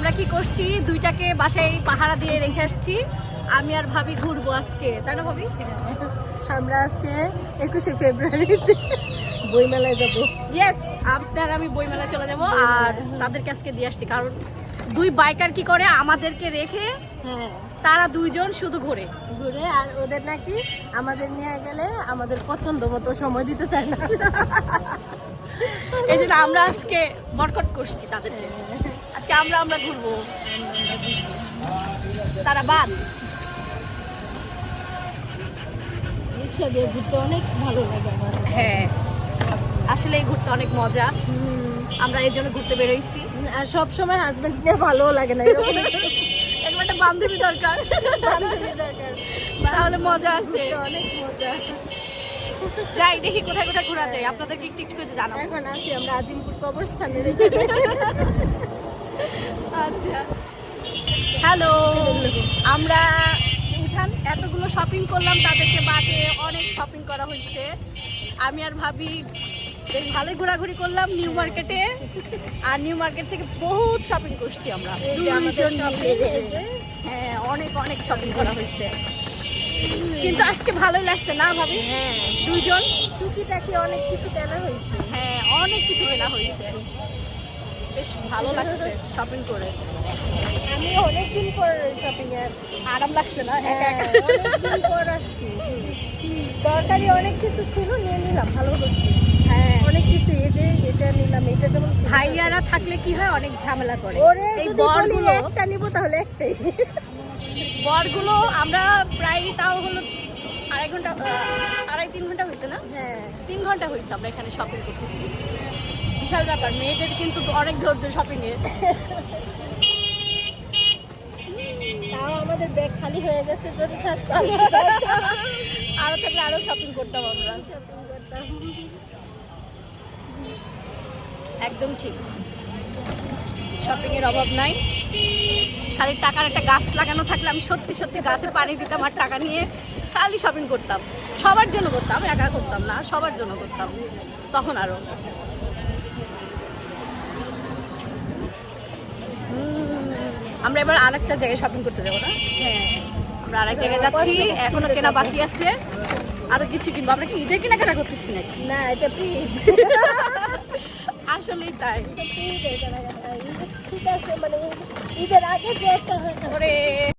আমরা কি করছি, দুইটাকে বাসায় পাহারা দিয়ে রেখে আসছি। আমি আর ভাবি ঘুরবো আজকে, তাই না ভাবি? আমরা আজকে 21শে ফেব্রুয়ারিতে বইমেলায় যাব। ইয়েস, আপনার আমি বইমেলায় চলে যাব। আর তাদেরকে আজকে দিয়ে আসছি, কারণ দুই বাইকার কি করে আমাদেরকে রেখে হ্যাঁ, তারা দুইজন শুধু ঘোরে। আর ওদের নাকি আমাদের নিয়ে গেলে আমাদের পছন্দ মতো সময় দিতে চায় না। এই জন্য আমরা আজকে বরকট করছি তাদেরকে। আজকে আমরা ঘুরবো, তারা বাদ। রিক্সা দিয়ে ঘুরতে অনেক ভালো লাগে আমার। হ্যাঁ, আসলে এই ঘুরতে অনেক মজা। আমরা এই জন্য ঘুরতে বেরোইছি। আর সব সময় হাজবেন্ড নিয়ে ভালো লাগে না, এরকম এরকম একটা বান্ধবী দরকার, বান্ধবী দরকার, তাহলে মজা আছে। ঘুরতে অনেক মজা। যাই দেখি কোথায় কোথায় ঘোরা যায়, আপনাদেরকে একটু একটু করে জানাবো। এখন আছি আমরা আজিমপুর কবরস্থানে। আচ্ছা, হ্যালো। আমরা উঠান এতগুলো শপিং করলাম, তাদেরকে বাদে অনেক শপিং করা হয়েছে। আমি আর ভাবি বেশ ভালোই ঘোরাঘুরি করলাম নিউ মার্কেটে। আর নিউ মার্কেট থেকে বহুত শপিং করছি আমরা দুইজন মিলে। হ্যাঁ, অনেক অনেক শপিং করা হয়েছে, কিন্তু আজকে ভালোই লাগছে না ভাবি? হ্যাঁ, দুইজন টুকিটাকি অনেক কিছু কেনা হয়েছে। হ্যাঁ, অনেক কিছু কেনা হয়েছে, বেশ ভালো লাগছে শপিং করে। আমি অনেকদিন পর শপিং এ আসছি। আরাম লাগছে না একা একা? অনেকদিন পর আসছি। দরকারি অনেক কিছু ছিল, নিয়ে নিলাম, ভালো করছি। হ্যাঁ, অনেক কিছু, এই যে এটা নিলাম, এটা যেমন ভাইয়ারা থাকলে কি হয়, অনেক ঝামেলা করে। ওরে এই যদি বলি বরগুলো একটা নিব তাহলে একটাই। বরগুলো আমরা প্রায় তাও হলো 2.5 ঘন্টা, 2.5-3 ঘন্টা হয়েছে না? হ্যাঁ, 3 ঘন্টা হয়েছে আমরা এখানে শপিং করতেছি। বিশাল ব্যাপার, মেয়েদের কিন্তু অনেক ধৈর্য শপিং এ। তাও আমাদের ব্যাগ খালি হয়ে গেছে, যদি থাকতো আরো থাকলে আরো শপিং করতাম আমরা। শপিং করতাম। একদম ঠিক, শপিং এর অভাব নাই। খালি টাকার একটা গাছ লাগানো থাকলে আমি সত্যি সত্যি গাছে পানি দিতাম আর টাকা নিয়ে খালি শপিং করতাম। সবার জন্য করতাম, একা করতাম না, সবার জন্য করতাম তখন আরো। আমরা এবার আরেকটা জায়গায় শপিং করতে যাবো না? হ্যাঁ, আমরা আরেক জায়গায় যাচ্ছি, এখনো কেনা বাকি আছে, আরো কিছু কিনবো। আমরা কি ঈদের কেনাকাটা করতেছি নাকি? না এটা প্রিড। আসলেই তাই। ঠিক আছে, মানে ঈদের আগে যে একটা ওরে